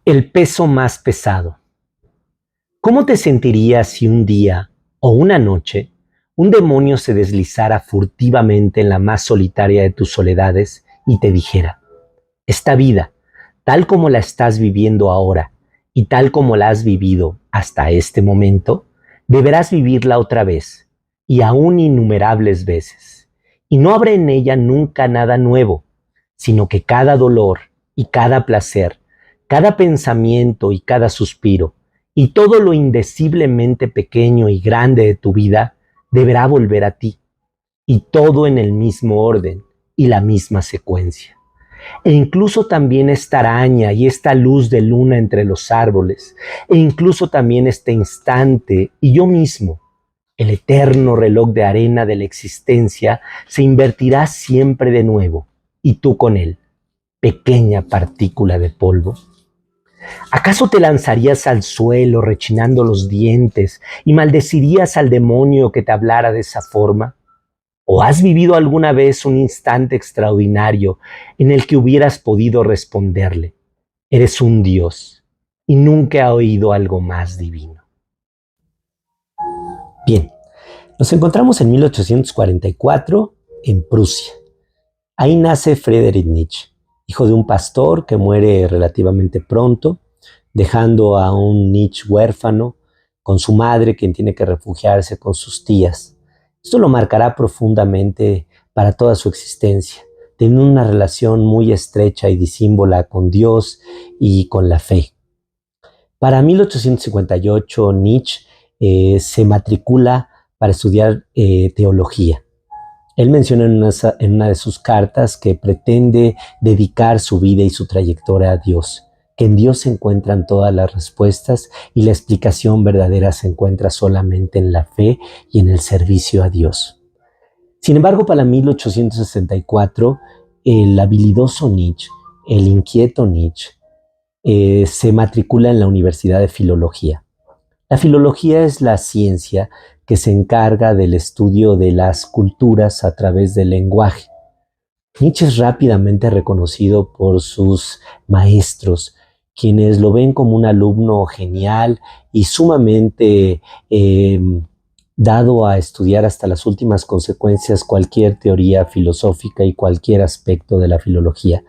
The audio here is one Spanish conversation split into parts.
El peso más pesado. ¿Cómo te sentirías si un día o una noche un demonio se deslizara furtivamente en la más solitaria de tus soledades y te dijera: esta vida, tal como la estás viviendo ahora y tal como la has vivido hasta este momento, deberás vivirla otra vez y aún innumerables veces, y no habrá en ella nunca nada nuevo, sino que cada dolor y cada placer, cada pensamiento y cada suspiro, y todo lo indeciblemente pequeño y grande de tu vida deberá volver a ti, y todo en el mismo orden y la misma secuencia. E incluso también esta araña y esta luz de luna entre los árboles, e incluso también este instante y yo mismo, el eterno reloj de arena de la existencia, se invertirá siempre de nuevo, y tú con él, pequeña partícula de polvo. ¿Acaso te lanzarías al suelo rechinando los dientes y maldecirías al demonio que te hablara de esa forma? ¿O has vivido alguna vez un instante extraordinario en el que hubieras podido responderle: eres un Dios, y nunca he oído algo más divino? Bien, nos encontramos en 1844 en Prusia. Ahí nace Friedrich Nietzsche, hijo de un pastor que muere relativamente pronto, dejando a un Nietzsche huérfano con su madre, quien tiene que refugiarse con sus tías. Esto lo marcará profundamente para toda su existencia, teniendo una relación muy estrecha y disímbola con Dios y con la fe. Para 1858, Nietzsche se matricula para estudiar teología. Él menciona en una de sus cartas que pretende dedicar su vida y su trayectoria a Dios, que en Dios se encuentran todas las respuestas y la explicación verdadera se encuentra solamente en la fe y en el servicio a Dios. Sin embargo, para 1864, el habilidoso Nietzsche, el inquieto Nietzsche, se matricula en la Universidad de Filología. La filología es la ciencia que se encarga del estudio de las culturas a través del lenguaje. Nietzsche es rápidamente reconocido por sus maestros, quienes lo ven como un alumno genial y sumamente dado a estudiar hasta las últimas consecuencias cualquier teoría filosófica y cualquier aspecto de la filología.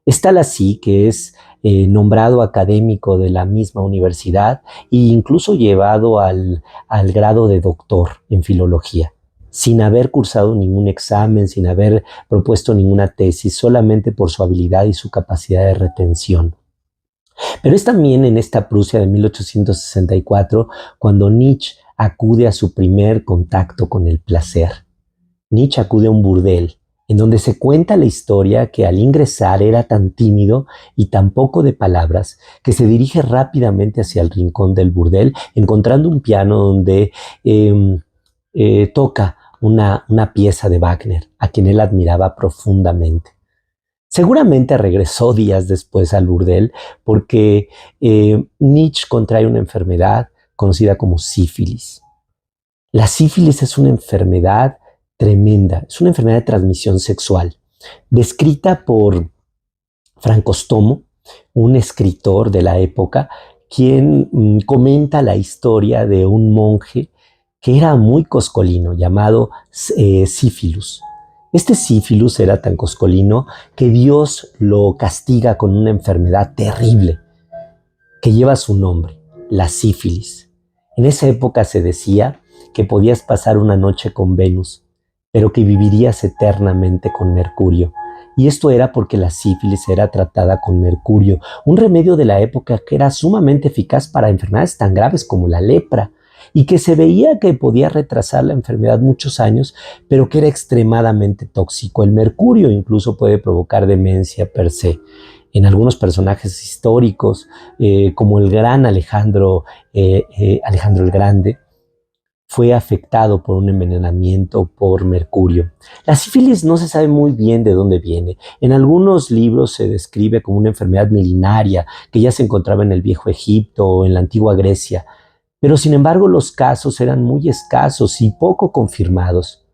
Es tal así que es nombrado académico de la misma universidad e incluso llevado al grado de doctor en filología, sin haber cursado ningún examen, sin haber propuesto ninguna tesis, solamente por su habilidad y su capacidad de retención. Pero es también en esta Prusia de 1864 cuando Nietzsche acude a su primer contacto con el placer. Nietzsche acude a un burdel, en donde se cuenta la historia que al ingresar era tan tímido y tan poco de palabras que se dirige rápidamente hacia el rincón del burdel, encontrando un piano donde toca una pieza de Wagner, a quien él admiraba profundamente. Seguramente regresó días después al burdel porque Nietzsche contrae una enfermedad conocida como sífilis. La sífilis es una enfermedad tremenda, es una enfermedad de transmisión sexual, descrita por Francostommo, un escritor de la época, quien comenta la historia de un monje que era muy coscolino, llamado Sífilus. Este Sífilus era tan coscolino que Dios lo castiga con una enfermedad terrible que lleva su nombre, la sífilis. En esa época se decía que podías pasar una noche con Venus, pero que vivirías eternamente con Mercurio. Y esto era porque la sífilis era tratada con mercurio, un remedio de la época que era sumamente eficaz para enfermedades tan graves como la lepra, y que se veía que podía retrasar la enfermedad muchos años, pero que era extremadamente tóxico. El mercurio incluso puede provocar demencia per se. En algunos personajes históricos, como el gran Alejandro el Grande, fue afectado por un envenenamiento por mercurio. La sífilis no se sabe muy bien de dónde viene. En algunos libros se describe como una enfermedad milenaria que ya se encontraba en el Viejo Egipto o en la antigua Grecia, pero sin embargo los casos eran muy escasos y poco confirmados.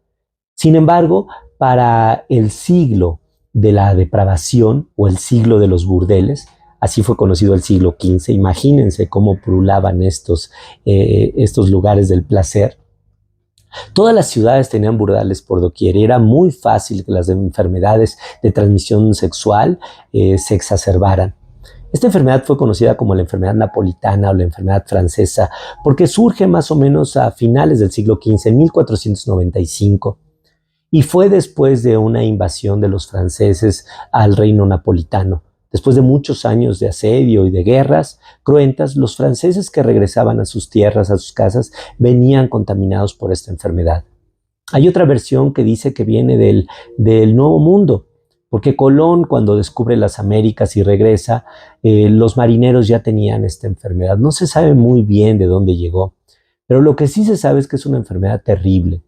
Sin embargo, para el siglo de la depravación o el siglo de los burdeles, Así fue conocido el siglo XV. Imagínense cómo pululaban estos lugares del placer. Todas las ciudades tenían burdeles por doquier y era muy fácil que las enfermedades de transmisión sexual se exacerbaran. Esta enfermedad fue conocida como la enfermedad napolitana o la enfermedad francesa porque surge más o menos a finales del siglo XV, en 1495, y fue después de una invasión de los franceses al reino napolitano. Después de muchos años de asedio y de guerras cruentas, los franceses que regresaban a sus tierras, a sus casas, venían contaminados por esta enfermedad. Hay otra versión que dice que viene del Nuevo Mundo, porque Colón, cuando descubre las Américas y regresa, los marineros ya tenían esta enfermedad. No se sabe muy bien de dónde llegó, pero lo que sí se sabe es que es una enfermedad terrible.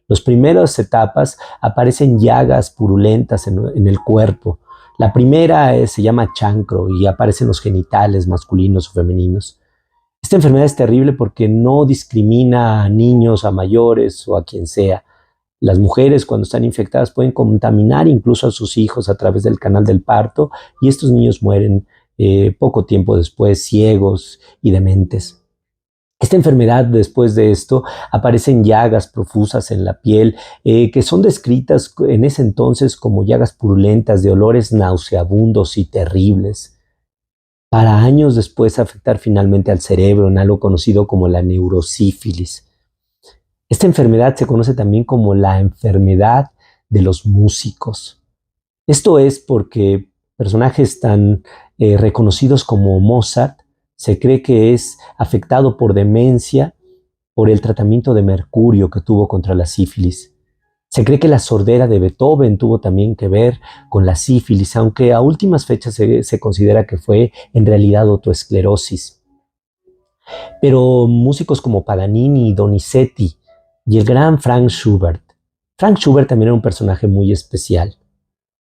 Las primeras etapas aparecen llagas purulentas en el cuerpo. La primera se llama chancro y aparecen los genitales masculinos o femeninos. Esta enfermedad es terrible porque no discrimina a niños, a mayores o a quien sea. Las mujeres, cuando están infectadas, pueden contaminar incluso a sus hijos a través del canal del parto y estos niños mueren poco tiempo después, ciegos y dementes. Esta enfermedad, después de esto, aparecen llagas profusas en la piel que son descritas en ese entonces como llagas purulentas de olores nauseabundos y terribles, para años después afectar finalmente al cerebro en algo conocido como la neurosífilis. Esta enfermedad se conoce también como la enfermedad de los músicos. Esto es porque personajes tan reconocidos como Mozart se cree que es afectado por demencia por el tratamiento de mercurio que tuvo contra la sífilis. Se cree que la sordera de Beethoven tuvo también que ver con la sífilis, aunque a últimas fechas se considera que fue en realidad autoesclerosis. Pero músicos como Paganini, Donizetti y el gran Franz Schubert. Franz Schubert también era un personaje muy especial.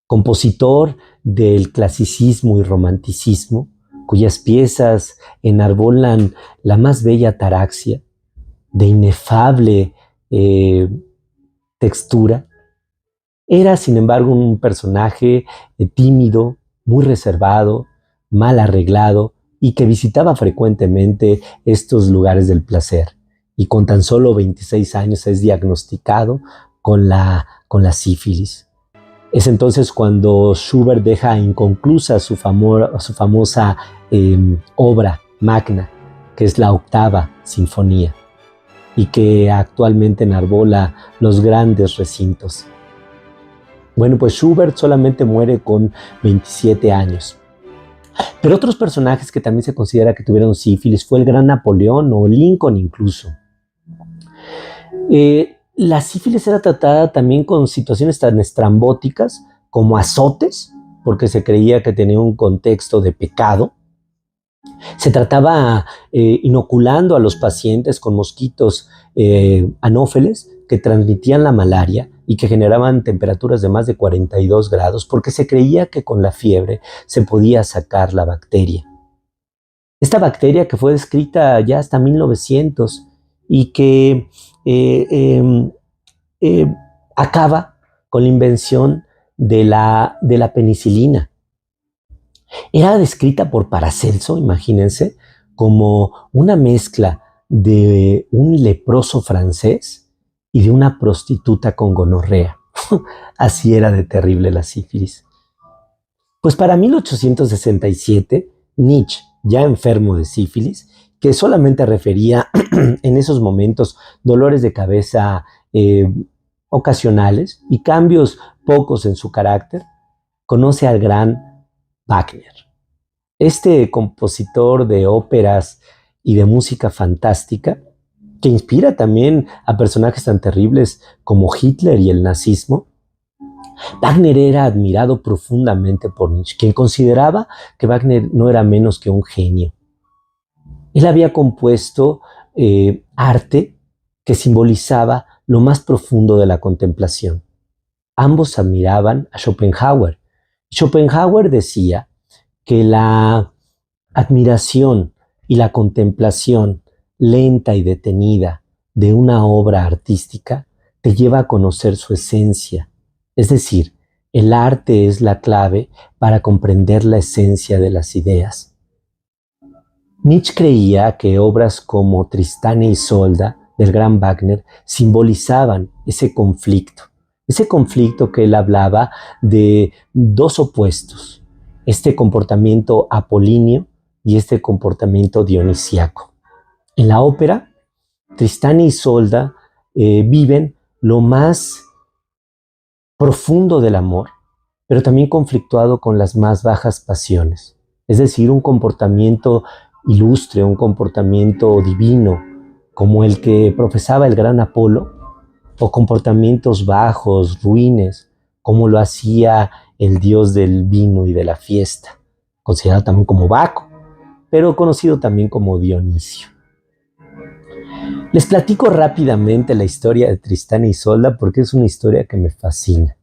Compositor del clasicismo y romanticismo, cuyas piezas enarbolan la más bella ataraxia, de inefable textura. Era, sin embargo, un personaje tímido, muy reservado, mal arreglado y que visitaba frecuentemente estos lugares del placer. Y con tan solo 26 años es diagnosticado con la sífilis. Es entonces cuando Schubert deja inconclusa su famosa obra magna, que es la Octava Sinfonía, y que actualmente enarbola los grandes recintos. Bueno, pues Schubert solamente muere con 27 años. Pero otros personajes que también se considera que tuvieron sífilis fue el gran Napoleón o Lincoln incluso. La sífilis era tratada también con situaciones tan estrambóticas como azotes, porque se creía que tenía un contexto de pecado. Se trataba inoculando a los pacientes con mosquitos anófeles que transmitían la malaria y que generaban temperaturas de más de 42 grados, porque se creía que con la fiebre se podía sacar la bacteria. Esta bacteria que fue descrita ya hasta 1900 y que acaba con la invención de la penicilina. Era descrita por Paracelso, imagínense, como una mezcla de un leproso francés y de una prostituta con gonorrea. Así era de terrible la sífilis. Pues para 1867, Nietzsche, ya enfermo de sífilis, que solamente refería en esos momentos dolores de cabeza ocasionales y cambios pocos en su carácter, conoce al gran Wagner. Este compositor de óperas y de música fantástica, que inspira también a personajes tan terribles como Hitler y el nazismo, Wagner era admirado profundamente por Nietzsche, quien consideraba que Wagner no era menos que un genio. Él había compuesto arte que simbolizaba lo más profundo de la contemplación. Ambos admiraban a Schopenhauer. Schopenhauer decía que la admiración y la contemplación lenta y detenida de una obra artística te lleva a conocer su esencia. Es decir, el arte es la clave para comprender la esencia de las ideas. Nietzsche creía que obras como Tristán e Isolda del gran Wagner simbolizaban ese conflicto que él hablaba de dos opuestos, este comportamiento apolíneo y este comportamiento dionisíaco. En la ópera, Tristán e Isolda viven lo más profundo del amor, pero también conflictuado con las más bajas pasiones, es decir, un comportamiento ilustre, un comportamiento divino, como el que profesaba el gran Apolo, o comportamientos bajos, ruines, como lo hacía el dios del vino y de la fiesta, considerado también como Baco, pero conocido también como Dionisio. Les platico rápidamente la historia de Tristán e Isolda porque es una historia que me fascina.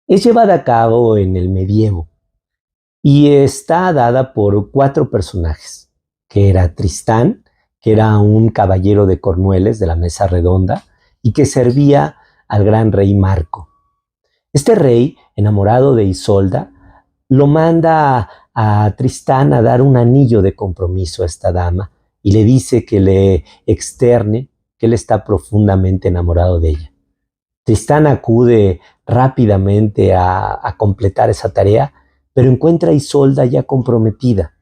Es llevada a cabo en el medievo y está dada por 4 personajes, que era Tristán, que era un caballero de Cornueles de la mesa redonda y que servía al gran rey Marco. Este rey, enamorado de Isolda, lo manda a Tristán a dar un anillo de compromiso a esta dama y le dice que le externe que él está profundamente enamorado de ella. Tristán acude rápidamente a completar esa tarea, pero encuentra a Isolda ya comprometida.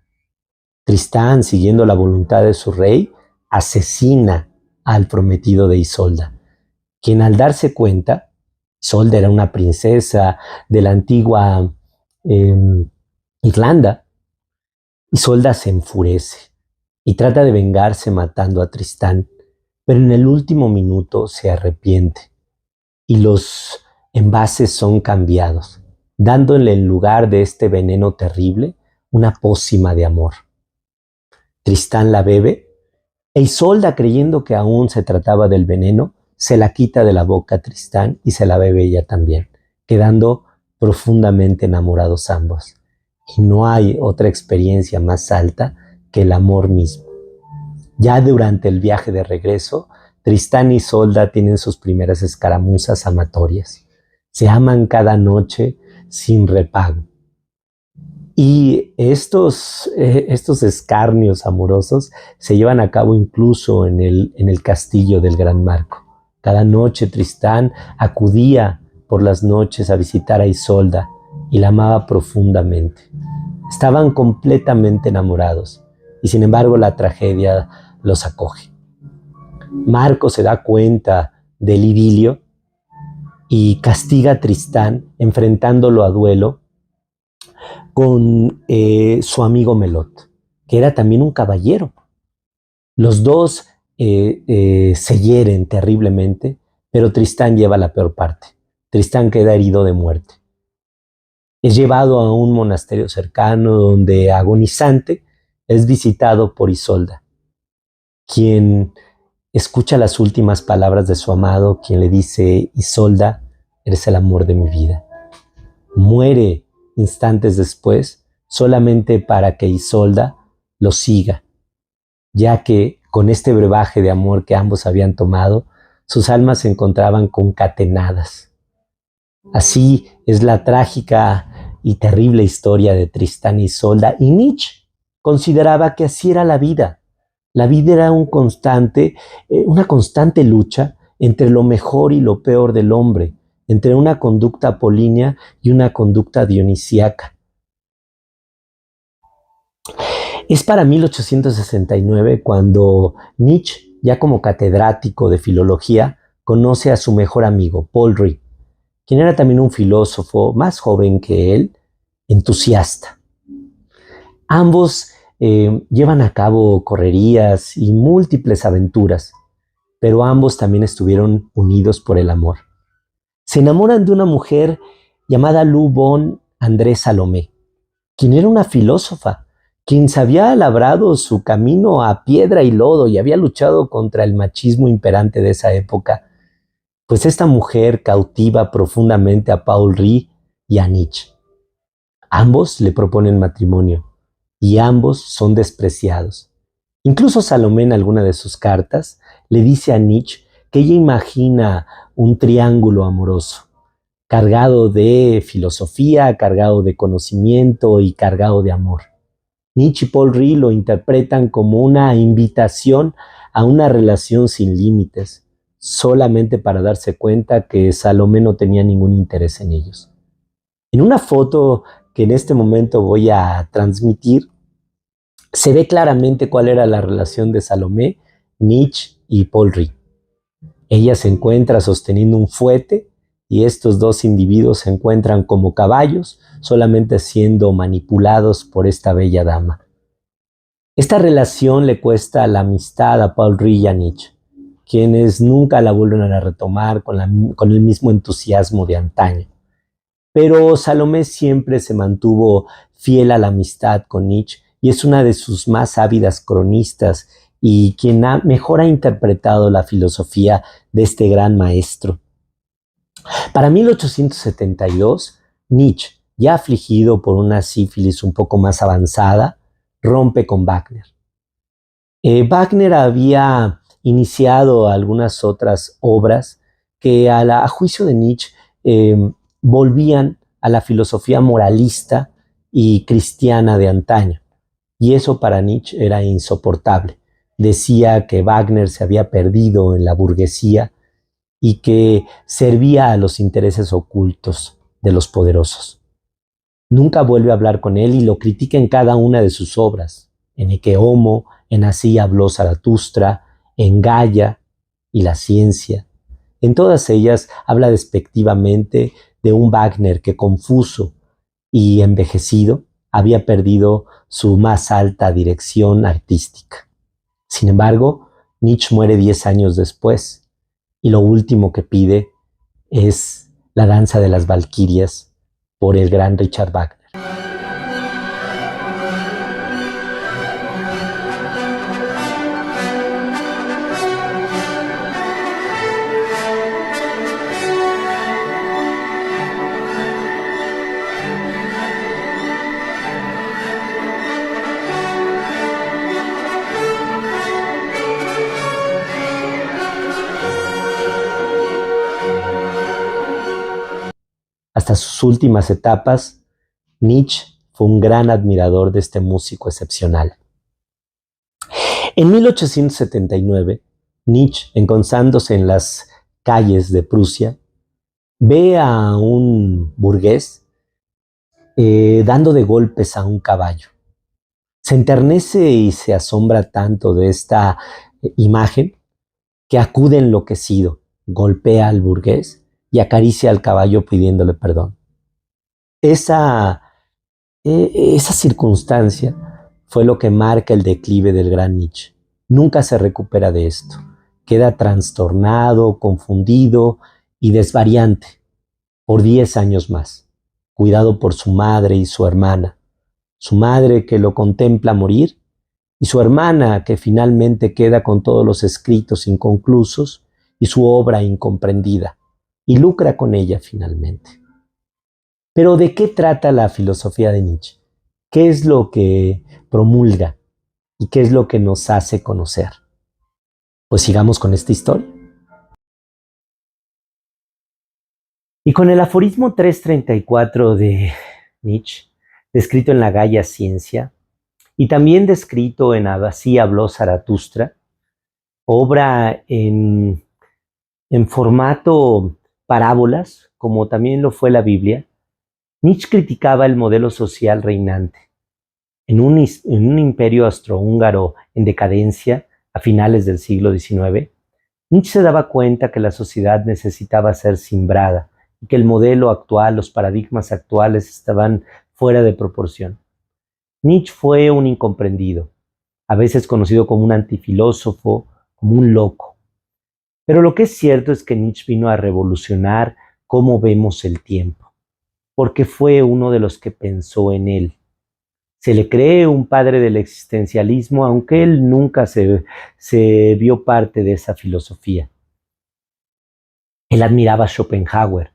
Tristán, siguiendo la voluntad de su rey, asesina al prometido de Isolda, quien al darse cuenta, Isolda era una princesa de la antigua Irlanda, Isolda se enfurece y trata de vengarse matando a Tristán, pero en el último minuto se arrepiente y los envases son cambiados, dándole en lugar de este veneno terrible una pócima de amor. Tristán la bebe e Isolda, creyendo que aún se trataba del veneno, se la quita de la boca a Tristán y se la bebe ella también, quedando profundamente enamorados ambos. Y no hay otra experiencia más alta que el amor mismo. Ya durante el viaje de regreso, Tristán y Isolda tienen sus primeras escaramuzas amatorias. Se aman cada noche sin repago. Y estos escarnios amorosos se llevan a cabo incluso en el castillo del Gran Marco. Cada noche Tristán acudía por las noches a visitar a Isolda y la amaba profundamente. Estaban completamente enamorados y sin embargo la tragedia los acoge. Marco se da cuenta del idilio y castiga a Tristán enfrentándolo a duelo con su amigo Melot, que era también un caballero. Los dos se hieren terriblemente, pero Tristán lleva la peor parte. Tristán queda herido de muerte. Es llevado a un monasterio cercano donde, agonizante, es visitado por Isolda, quien escucha las últimas palabras de su amado, quien le dice: Isolda, eres el amor de mi vida. Muere instantes después, solamente para que Isolda lo siga, ya que con este brebaje de amor que ambos habían tomado, sus almas se encontraban concatenadas. Así es la trágica y terrible historia de Tristán y Isolda, y Nietzsche consideraba que así era la vida. La vida era una constante lucha entre lo mejor y lo peor del hombre, entre una conducta apolínea y una conducta dionisíaca. Es para 1869 cuando Nietzsche, ya como catedrático de filología, conoce a su mejor amigo, Paul Rivet, quien era también un filósofo más joven que él, entusiasta. Ambos llevan a cabo correrías y múltiples aventuras, pero ambos también estuvieron unidos por el amor. Se enamoran de una mujer llamada Lou von André Salomé, quien era una filósofa, quien se había labrado su camino a piedra y lodo y había luchado contra el machismo imperante de esa época. Pues esta mujer cautiva profundamente a Paul Rivet y a Nietzsche. Ambos le proponen matrimonio y ambos son despreciados. Incluso Salomé, en alguna de sus cartas, le dice a Nietzsche que ella imagina un triángulo amoroso, cargado de filosofía, cargado de conocimiento y cargado de amor. Nietzsche y Paul Rie lo interpretan como una invitación a una relación sin límites, solamente para darse cuenta que Salomé no tenía ningún interés en ellos. En una foto que en este momento voy a transmitir, se ve claramente cuál era la relación de Salomé, Nietzsche y Paul Rie. Ella se encuentra sosteniendo un fuete y estos dos individuos se encuentran como caballos, solamente siendo manipulados por esta bella dama. Esta relación le cuesta la amistad a Paul Rie y a Nietzsche, quienes nunca la vuelven a retomar con el mismo entusiasmo de antaño. Pero Salomé siempre se mantuvo fiel a la amistad con Nietzsche y es una de sus más ávidas cronistas y quien mejor ha interpretado la filosofía de este gran maestro. Para 1872, Nietzsche, ya afligido por una sífilis un poco más avanzada, rompe con Wagner. Wagner había iniciado algunas otras obras que a juicio de Nietzsche volvían a la filosofía moralista y cristiana de antaño. Y eso para Nietzsche era insoportable. Decía que Wagner se había perdido en la burguesía y que servía a los intereses ocultos de los poderosos. Nunca vuelve a hablar con él y lo critica en cada una de sus obras. En Ecce Homo, en Así habló Zaratustra, en Gaia y la ciencia. En todas ellas habla despectivamente de un Wagner que, confuso y envejecido, había perdido su más alta dirección artística. Sin embargo, Nietzsche muere 10 años después y lo último que pide es la danza de las Valquirias por el gran Richard Wagner. Hasta sus últimas etapas, Nietzsche fue un gran admirador de este músico excepcional. En 1879, Nietzsche, encontrándose en las calles de Prusia, ve a un burgués dando de golpes a un caballo. Se enternece y se asombra tanto de esta imagen que acude enloquecido, golpea al burgués y acaricia al caballo pidiéndole perdón. Esa circunstancia fue lo que marca el declive del gran Nietzsche. Nunca se recupera de esto. Queda trastornado, confundido y desvariante por 10 años más, cuidado por su madre y su hermana. Su madre que lo contempla morir y su hermana que finalmente queda con todos los escritos inconclusos y su obra incomprendida y lucra con ella finalmente. Pero ¿de qué trata la filosofía de Nietzsche? ¿Qué es lo que promulga y qué es lo que nos hace conocer? Pues sigamos con esta historia. Y con el aforismo 334 de Nietzsche, descrito en la Gaia Ciencia, y también descrito en Así habló Zaratustra, obra en formato parábolas, como también lo fue la Biblia, Nietzsche criticaba el modelo social reinante. En un imperio austrohúngaro en decadencia a finales del siglo XIX, Nietzsche se daba cuenta que la sociedad necesitaba ser cimbrada y que el modelo actual, los paradigmas actuales estaban fuera de proporción. Nietzsche fue un incomprendido, a veces conocido como un antifilósofo, como un loco. Pero lo que es cierto es que Nietzsche vino a revolucionar cómo vemos el tiempo, porque fue uno de los que pensó en él. Se le cree un padre del existencialismo, aunque él nunca se vio parte de esa filosofía. Él admiraba a Schopenhauer,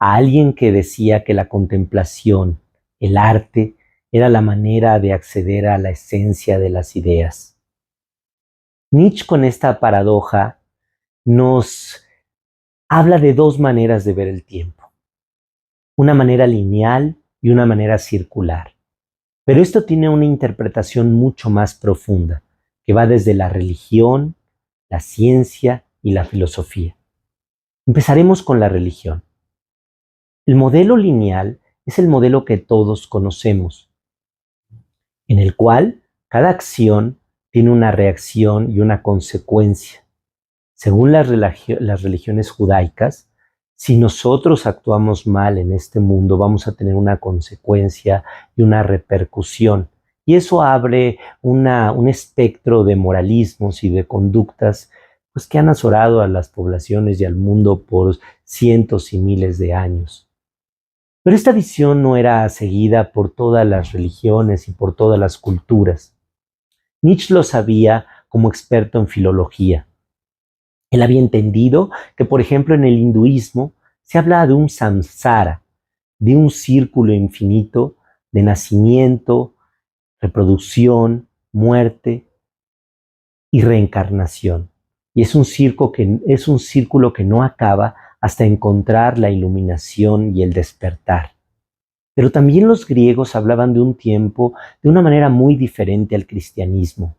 a alguien que decía que la contemplación, el arte, era la manera de acceder a la esencia de las ideas. Nietzsche, con esta paradoja, nos habla de dos maneras de ver el tiempo, una manera lineal y una manera circular. Pero esto tiene una interpretación mucho más profunda, que va desde la religión, la ciencia y la filosofía. Empezaremos con la religión. El modelo lineal es el modelo que todos conocemos, en el cual cada acción tiene una reacción y una consecuencia. Según las religiones judaicas, si nosotros actuamos mal en este mundo, vamos a tener una consecuencia y una repercusión. Y eso abre un espectro de moralismos y de conductas pues, que han azorado a las poblaciones y al mundo por cientos y miles de años. Pero esta visión no era seguida por todas las religiones y por todas las culturas. Nietzsche lo sabía como experto en filología. Él había entendido que, por ejemplo, en el hinduismo se habla de un samsara, de un círculo infinito de nacimiento, reproducción, muerte y reencarnación. Y es un círculo que no acaba hasta encontrar la iluminación y el despertar. Pero también los griegos hablaban de un tiempo de una manera muy diferente al cristianismo.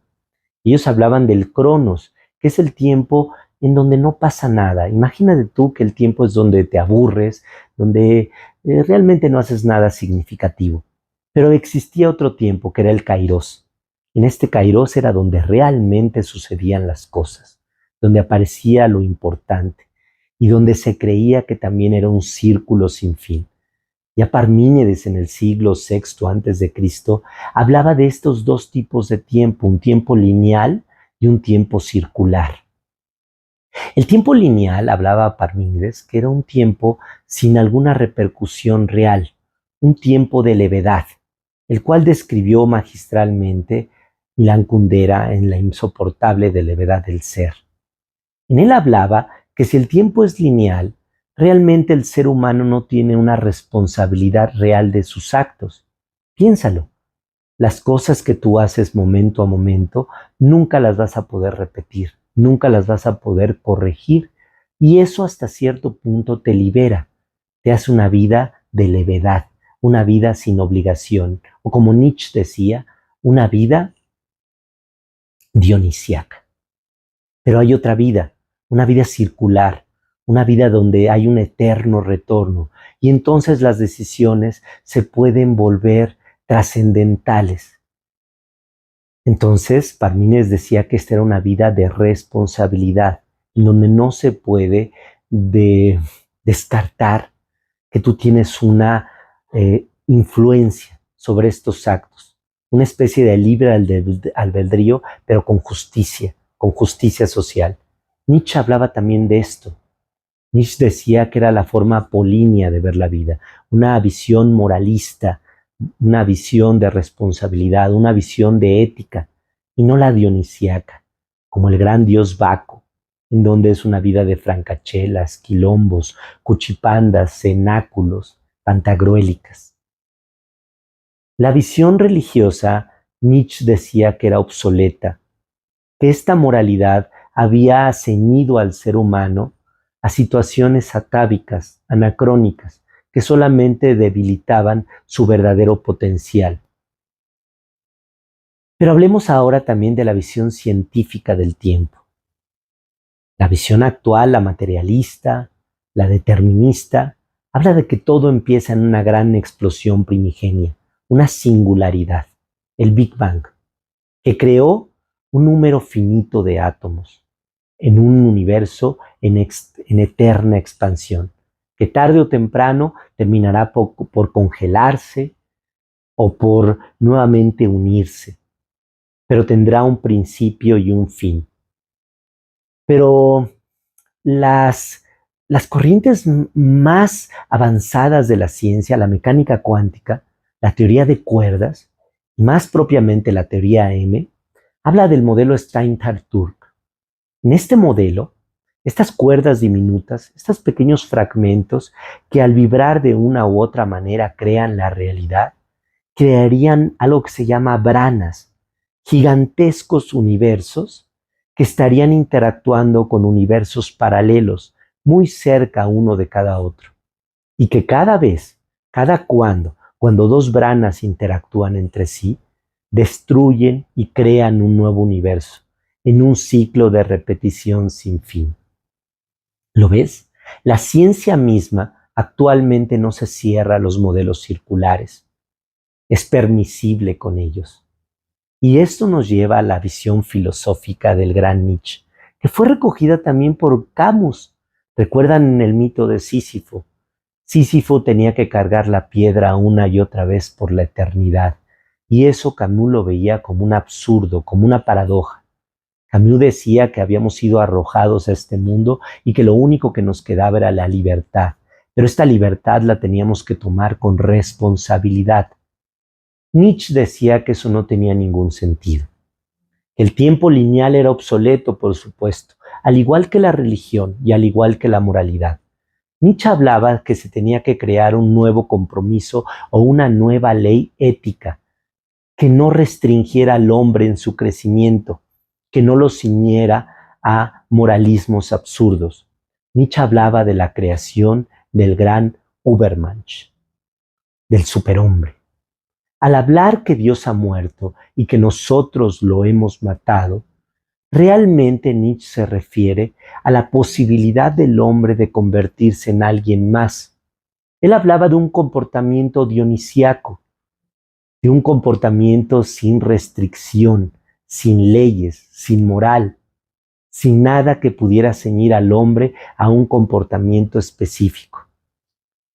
Ellos hablaban del cronos, que es el tiempo en donde no pasa nada. Imagínate tú que el tiempo es donde te aburres, donde realmente no haces nada significativo. Pero existía otro tiempo que era el kairos. En este kairos era donde realmente sucedían las cosas, donde aparecía lo importante y donde se creía que también era un círculo sin fin. Ya Parmínides en el siglo VI antes de Cristo hablaba de estos dos tipos de tiempo, un tiempo lineal y un tiempo circular. El tiempo lineal, hablaba Parmínides, que era un tiempo sin alguna repercusión real, un tiempo de levedad, el cual describió magistralmente Milán Kundera en La insoportable de levedad del ser. En él hablaba que si el tiempo es lineal, realmente el ser humano no tiene una responsabilidad real de sus actos. Piénsalo. Las cosas que tú haces momento a momento, nunca las vas a poder repetir, nunca las vas a poder corregir, y eso hasta cierto punto te libera, te hace una vida de levedad, una vida sin obligación, o como Nietzsche decía, una vida dionisiaca. Pero hay otra vida, una vida circular, una vida donde hay un eterno retorno, y entonces las decisiones se pueden volver trascendentales. Entonces, Parmínides decía que esta era una vida de responsabilidad, en donde no se puede descartar que tú tienes una influencia sobre estos actos, una especie de libre albedrío, pero con justicia social. Nietzsche hablaba también de esto. Nietzsche decía que era la forma apolínea de ver la vida, una visión moralista, una visión de responsabilidad, una visión de ética, y no la dionisiaca, como el gran dios Baco, en donde es una vida de francachelas, quilombos, cuchipandas, cenáculos, pantagruélicas. La visión religiosa, Nietzsche decía que era obsoleta, que esta moralidad había ceñido al ser humano a situaciones atávicas, anacrónicas, que solamente debilitaban su verdadero potencial. Pero hablemos ahora también de la visión científica del tiempo. La visión actual, la materialista, la determinista, habla de que todo empieza en una gran explosión primigenia, una singularidad, el Big Bang, que creó un número finito de átomos en un universo en eterna expansión, que tarde o temprano terminará por congelarse o por nuevamente unirse, pero tendrá un principio y un fin. Pero las corrientes más avanzadas de la ciencia, la mecánica cuántica, la teoría de cuerdas, y más propiamente la teoría M, habla del modelo Steinhardt-Turk. En este modelo, estas cuerdas diminutas, estos pequeños fragmentos que al vibrar de una u otra manera crean la realidad, crearían algo que se llama branas, gigantescos universos que estarían interactuando con universos paralelos, muy cerca uno de cada otro, y que cada vez, cada cuando Cuando dos branas interactúan entre sí, destruyen y crean un nuevo universo, en un ciclo de repetición sin fin. ¿Lo ves? La ciencia misma actualmente no se cierra a los modelos circulares, es permisible con ellos. Y esto nos lleva a la visión filosófica del gran Nietzsche, que fue recogida también por Camus. ¿Recuerdan en el mito de Sísifo? Sísifo tenía que cargar la piedra una y otra vez por la eternidad, y eso Camus lo veía como un absurdo, como una paradoja. Camus decía que habíamos sido arrojados a este mundo y que lo único que nos quedaba era la libertad, pero esta libertad la teníamos que tomar con responsabilidad. Nietzsche decía que eso no tenía ningún sentido. El tiempo lineal era obsoleto, por supuesto, al igual que la religión y al igual que la moralidad. Nietzsche hablaba que se tenía que crear un nuevo compromiso o una nueva ley ética que no restringiera al hombre en su crecimiento, que no lo ciñera a moralismos absurdos. Nietzsche hablaba de la creación del gran Übermensch, del superhombre. Al hablar que Dios ha muerto y que nosotros lo hemos matado, realmente Nietzsche se refiere a la posibilidad del hombre de convertirse en alguien más. Él hablaba de un comportamiento dionisiaco, de un comportamiento sin restricción, sin leyes, sin moral, sin nada que pudiera ceñir al hombre a un comportamiento específico.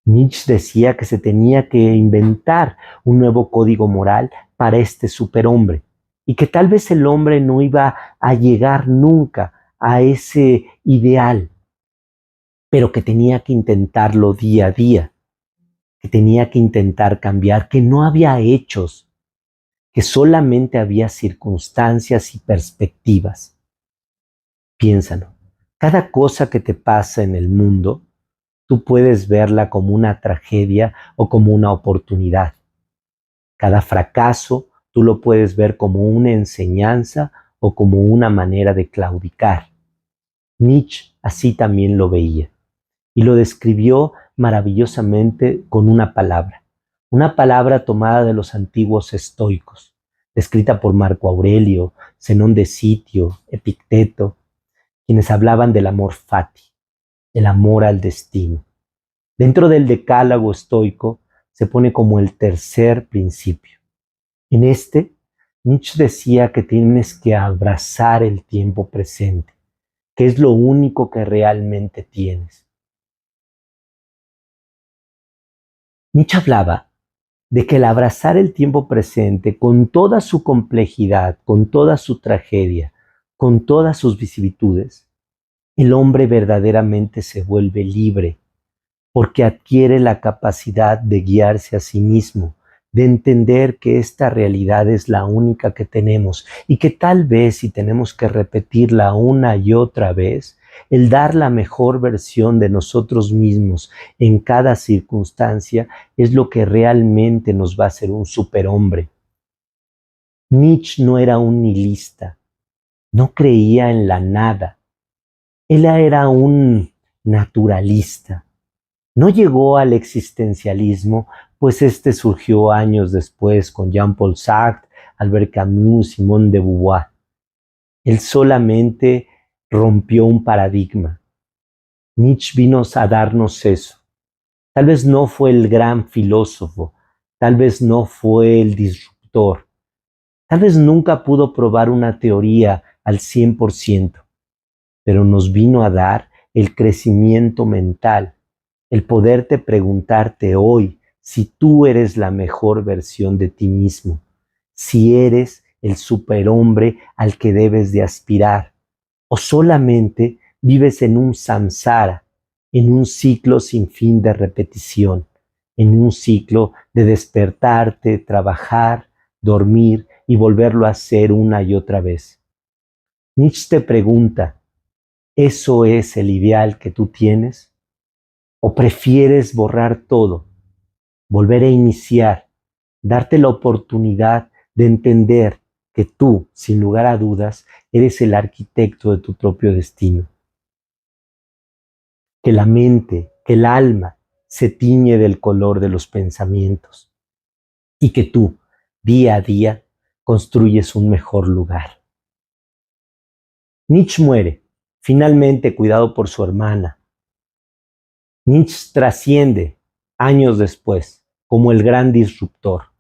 Nietzsche decía que se tenía que inventar un nuevo código moral para este superhombre y que tal vez el hombre no iba a llegar nunca a ese ideal, pero que tenía que intentarlo día a día, que tenía que intentar cambiar, que no había hechos, que solamente había circunstancias y perspectivas. Piénsalo, cada cosa que te pasa en el mundo, tú puedes verla como una tragedia o como una oportunidad. Cada fracaso tú lo puedes ver como una enseñanza o como una manera de claudicar. Nietzsche así también lo veía y lo describió maravillosamente con una palabra tomada de los antiguos estoicos, descrita por Marco Aurelio, Zenón de Sitio, Epicteto, quienes hablaban del amor fati, el amor al destino. Dentro del decálogo estoico se pone como el tercer principio. En este, Nietzsche decía que tienes que abrazar el tiempo presente, que es lo único que realmente tienes. Nietzsche hablaba de que el abrazar el tiempo presente con toda su complejidad, con toda su tragedia, con todas sus vicisitudes, el hombre verdaderamente se vuelve libre, porque adquiere la capacidad de guiarse a sí mismo, de entender que esta realidad es la única que tenemos y que tal vez si tenemos que repetirla una y otra vez, el dar la mejor versión de nosotros mismos en cada circunstancia es lo que realmente nos va a hacer un superhombre. Nietzsche no era un nihilista, no creía en la nada. Él era un naturalista. No llegó al existencialismo, pues este surgió años después con Jean-Paul Sartre, Albert Camus, Simone de Beauvoir. Él solamente rompió un paradigma. Nietzsche vino a darnos eso. Tal vez no fue el gran filósofo, tal vez no fue el disruptor, tal vez nunca pudo probar una teoría al 100%, pero nos vino a dar el crecimiento mental, el poderte preguntarte hoy si tú eres la mejor versión de ti mismo, si eres el superhombre al que debes de aspirar, o solamente vives en un samsara, en un ciclo sin fin de repetición, en un ciclo de despertarte, trabajar, dormir y volverlo a hacer una y otra vez. Nietzsche te pregunta, ¿eso es el ideal que tú tienes? ¿O prefieres borrar todo, volver a iniciar, darte la oportunidad de entender que tú, sin lugar a dudas, eres el arquitecto de tu propio destino? Que la mente, que el alma se tiñe del color de los pensamientos, y que tú, día a día, construyes un mejor lugar. Nietzsche muere, finalmente cuidado por su hermana. Nietzsche trasciende años después como el gran disruptor,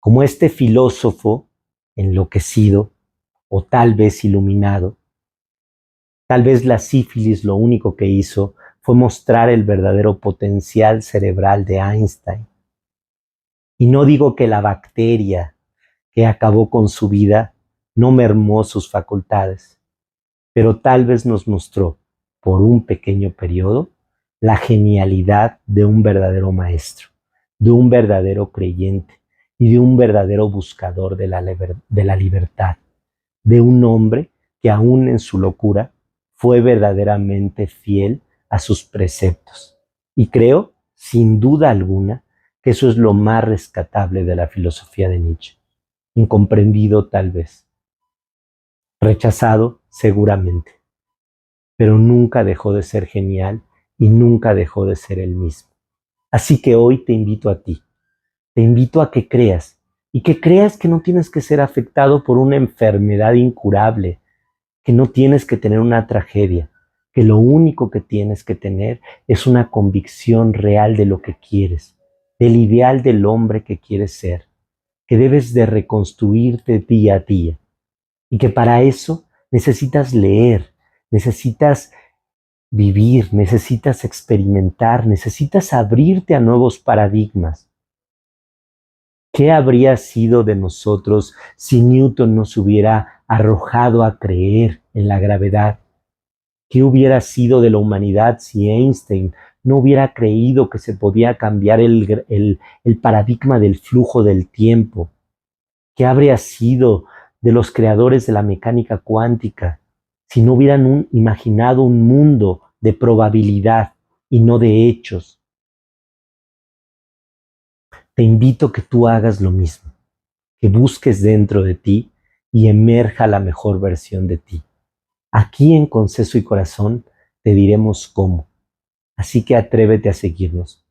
como este filósofo enloquecido o tal vez iluminado. Tal vez la sífilis lo único que hizo fue mostrar el verdadero potencial cerebral de Einstein. Y no digo que la bacteria que acabó con su vida no mermó sus facultades, pero tal vez nos mostró, por un pequeño periodo, la genialidad de un verdadero maestro, de un verdadero creyente y de un verdadero buscador de la libertad, de un hombre que aún en su locura fue verdaderamente fiel a sus preceptos. Y creo, sin duda alguna, que eso es lo más rescatable de la filosofía de Nietzsche. Incomprendido tal vez, rechazado seguramente, pero nunca dejó de ser genial y nunca dejó de ser él mismo. Así que hoy te invito a ti, te invito a que creas y que creas que no tienes que ser afectado por una enfermedad incurable, que no tienes que tener una tragedia, que lo único que tienes que tener es una convicción real de lo que quieres, del ideal del hombre que quieres ser, que debes de reconstruirte día a día y que para eso necesitas leer, necesitas vivir, necesitas experimentar, necesitas abrirte a nuevos paradigmas. ¿Qué habría sido de nosotros si Newton nos hubiera arrojado a creer en la gravedad? ¿Qué hubiera sido de la humanidad si Einstein no hubiera creído que se podía cambiar el paradigma del flujo del tiempo? ¿Qué habría sido de los creadores de la mecánica cuántica si no hubieran imaginado un mundo de probabilidad y no de hechos? Te invito a que tú hagas lo mismo, que busques dentro de ti y emerja la mejor versión de ti. Aquí en Conceso y Corazón te diremos cómo, así que atrévete a seguirnos.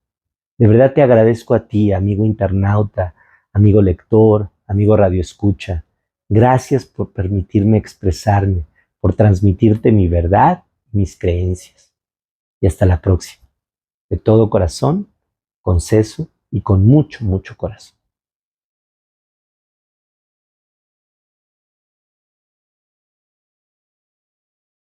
De verdad te agradezco a ti, amigo internauta, amigo lector, amigo radioescucha. Gracias por permitirme expresarme, por transmitirte mi verdad, mis creencias. Y hasta la próxima. De todo corazón, con seso y con mucho, mucho corazón.